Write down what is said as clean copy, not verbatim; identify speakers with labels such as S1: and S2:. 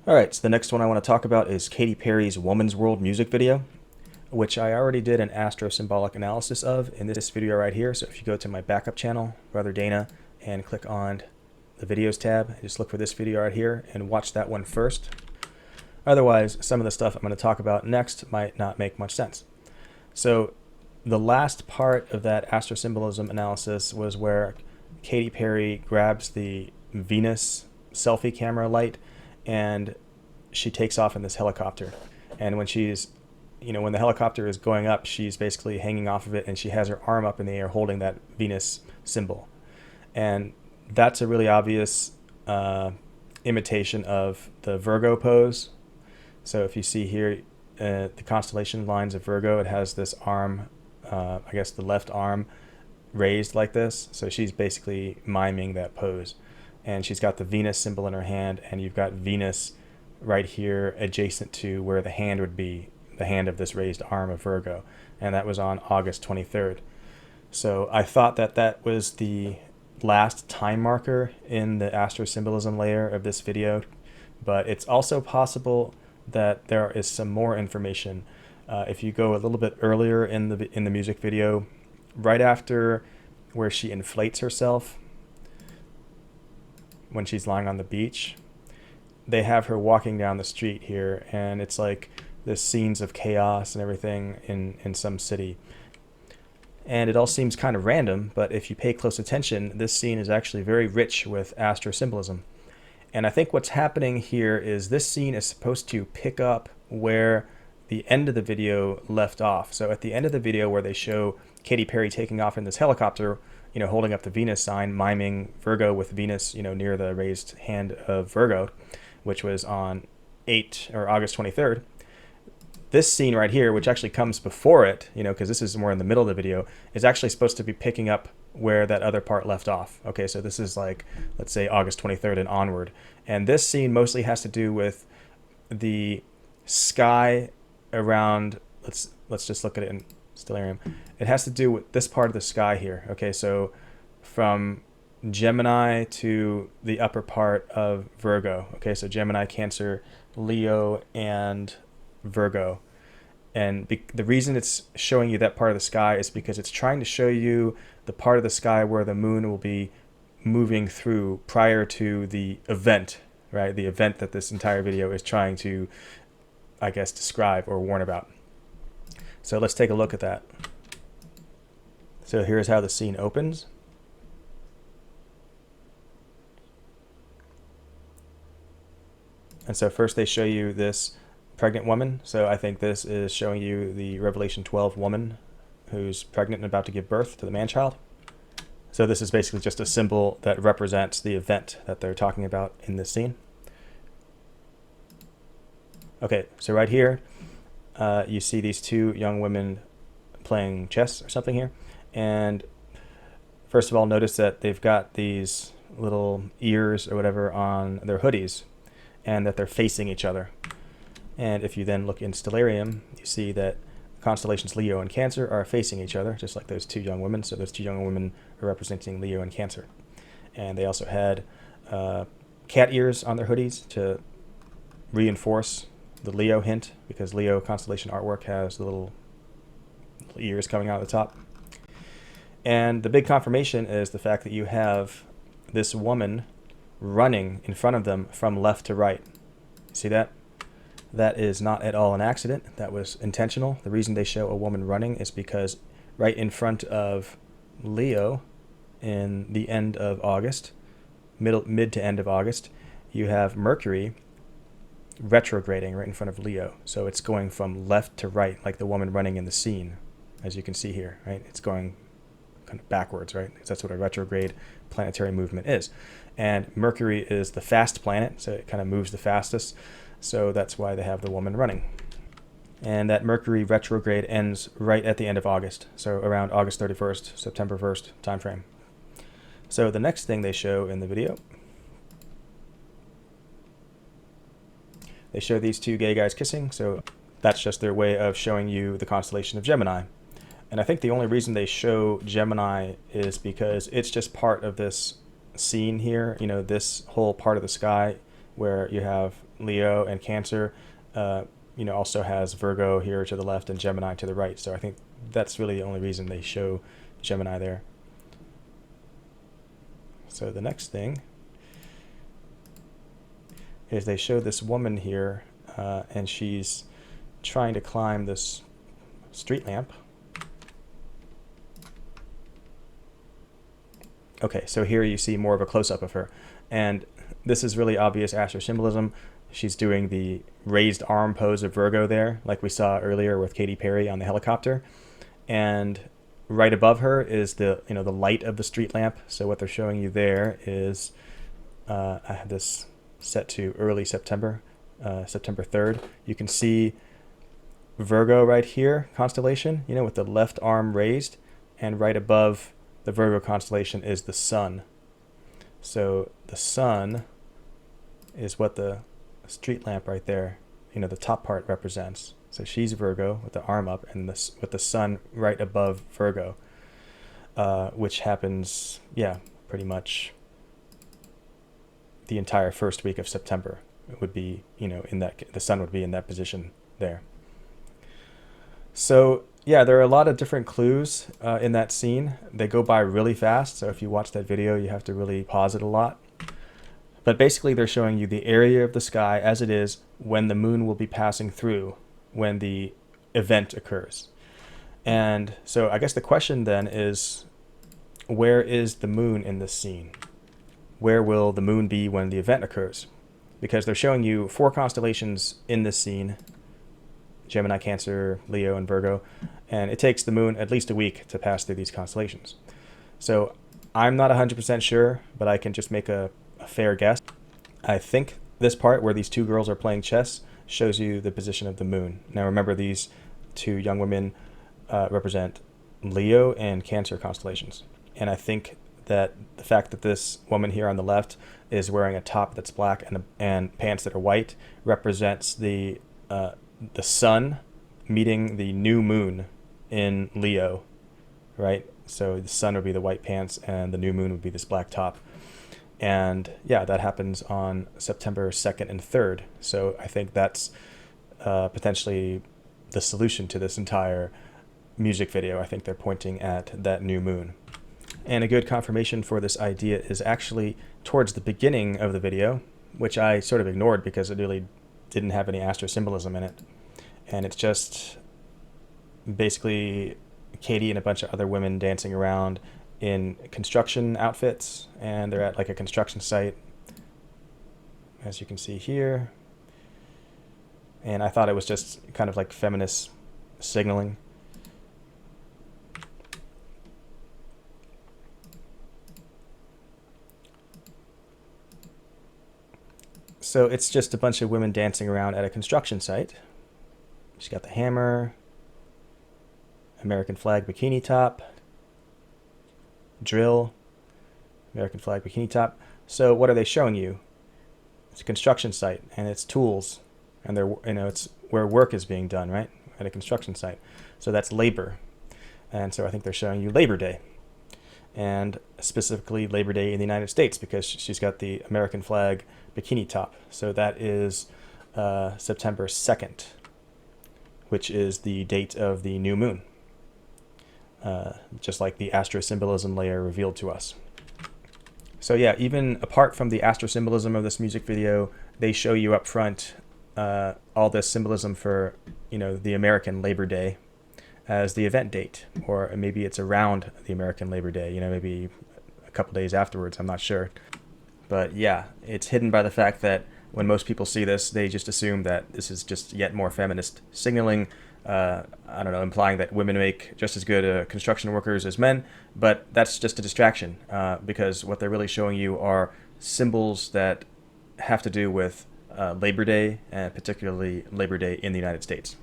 S1: Alright, so the next one I want to talk about is Katy Perry's Woman's World music video, which I already did an astrosymbolic analysis of in this video right here. So if you go to my backup channel, Brother Dana, and click on the videos tab, just look for this video right here and watch that one first. Otherwise, some of the stuff I'm going to talk about next might not make much sense. So the last part of that astrosymbolism analysis was where Katy Perry grabs the Venus selfie camera light and she takes off in this helicopter. And when when the helicopter is going up, she's basically hanging off of it and she has her arm up in the air holding that Venus symbol. And that's a really obvious imitation of the Virgo pose. So if you see here, the constellation lines of Virgo, it has this arm, I guess the left arm raised like this. So she's basically miming that pose. And she's got the Venus symbol in her hand, and you've got Venus right here adjacent to where the hand would be, the hand of this raised arm of Virgo. And that was on August 23rd. So I thought that that was the last time marker in the astrosymbolism layer of this video, but it's also possible that there is some more information. If you go a little bit earlier in the music video, right after where she inflates herself when she's lying on the beach, they have her walking down the street here, and it's like the scenes of chaos and everything in some city. And it all seems kind of random, but if you pay close attention, this scene is actually very rich with astrosymbolism. And I think what's happening here is this scene is supposed to pick up where the end of the video left off. So at the end of the video where they show Katy Perry taking off in this helicopter, holding up the Venus sign, miming Virgo with Venus, near the raised hand of Virgo, which was on August 23rd. This scene right here, which actually comes before it, because this is more in the middle of the video, is actually supposed to be picking up where that other part left off. Okay, so this is like, let's say August 23rd and onward. And this scene mostly has to do with the sky around, let's just look at it in stellarium. It has to do with this part of the sky here. Okay, so from Gemini to the upper part of Virgo. Okay, so Gemini, Cancer, Leo, and Virgo. And the reason it's showing you that part of the sky is because it's trying to show you the part of the sky where the moon will be moving through prior to the event, right? The event that this entire video is trying to, I guess, describe or warn about. So let's take a look at that. So here's how the scene opens. And so first they show you this pregnant woman. So I think this is showing you the Revelation 12 woman who's pregnant and about to give birth to the man-child. So this is basically just a symbol that represents the event that they're talking about in this scene. Okay, so right here, you see these two young women playing chess or something here. And first of all, notice that they've got these little ears or whatever on their hoodies and that they're facing each other. And if you then look in stellarium, you see that constellations Leo and Cancer are facing each other, just like those two young women. So those two young women are representing Leo and Cancer. And they also had cat ears on their hoodies to reinforce the Leo hint, because Leo constellation artwork has the little ears coming out of the top. And the big confirmation is the fact that you have this woman running in front of them from left to right. See that? That is not at all an accident. That was intentional. The reason they show a woman running is because right in front of Leo in the end of August, mid to end of August, you have Mercury retrograding right in front of Leo. So it's going from left to right, like the woman running in the scene, as you can see here, right? It's going kind of backwards, right? Because that's what a retrograde planetary movement is. And Mercury is the fast planet, so it kind of moves the fastest. So that's why they have the woman running. And that Mercury retrograde ends right at the end of August, so around August 31st, September 1st timeframe. So the next thing they show in the video, they show these two gay guys kissing. So that's just their way of showing you the constellation of Gemini. And I think the only reason they show Gemini is because it's just part of this scene here, this whole part of the sky where you have Leo, and Cancer, also has Virgo here to the left and Gemini to the right. So I think that's really the only reason they show Gemini there. So the next thing is they show this woman here, and she's trying to climb this street lamp. Okay, so here you see more of a close-up of her. And this is really obvious astro symbolism. She's doing the raised arm pose of Virgo there, like we saw earlier with Katy Perry on the helicopter. And right above her is the light of the street lamp. So what they're showing you there is, I have this set to early September, September 3rd. You can see Virgo right here, constellation, with the left arm raised, and right above the Virgo constellation is the sun. So the sun is what the street lamp right there, the top part represents. So she's Virgo with the arm up, and with the sun right above Virgo, which happens, pretty much the entire first week of September. It would be, the sun would be in that position there. So there are a lot of different clues in that scene. They go by really fast, so if you watch that video, you have to really pause it a lot. But basically, they're showing you the area of the sky as it is when the moon will be passing through when the event occurs. And so I guess the question then is, where is the moon in this scene? Where will the moon be when the event occurs? Because they're showing you 4 constellations in this scene: Gemini, Cancer, Leo, and Virgo. And it takes the moon at least a week to pass through these constellations. So I'm not 100% sure, but I can just make a fair guess. I think this part where these 2 girls are playing chess shows you the position of the moon. Now remember, these 2 young women represent Leo and Cancer constellations. And I think that the fact that this woman here on the left is wearing a top that's black and pants that are white represents the sun meeting the new moon in Leo, right? So the sun would be the white pants and the new moon would be this black top. And that happens on September 2nd and 3rd. So I think that's potentially the solution to this entire music video. I think they're pointing at that new moon. And a good confirmation for this idea is actually towards the beginning of the video, which I sort of ignored because it really didn't have any astro symbolism in it. And it's just basically Katie and a bunch of other women dancing around in construction outfits, and they're at like a construction site, as you can see here. And I thought it was just kind of like feminist signaling. So it's just a bunch of women dancing around at a construction site. She's got the hammer, American flag bikini top, drill, American flag bikini top. So what are they showing you? It's a construction site, and it's tools, and they're, it's where work is being done, right? At a construction site. So that's labor. And so I think they're showing you Labor Day, and specifically Labor Day in the United States, because she's got the American flag bikini top. So that is September 2nd, which is the date of the new moon. Just like the astro symbolism layer revealed to us. So even apart from the astro symbolism of this music video, they show you up front all this symbolism for the American Labor Day as the event date, or maybe it's around the American Labor Day, maybe a couple days afterwards, I'm not sure. But it's hidden by the fact that when most people see this, they just assume that this is just yet more feminist signaling, implying that women make just as good construction workers as men, but that's just a distraction, because what they're really showing you are symbols that have to do with Labor Day, and particularly Labor Day in the United States.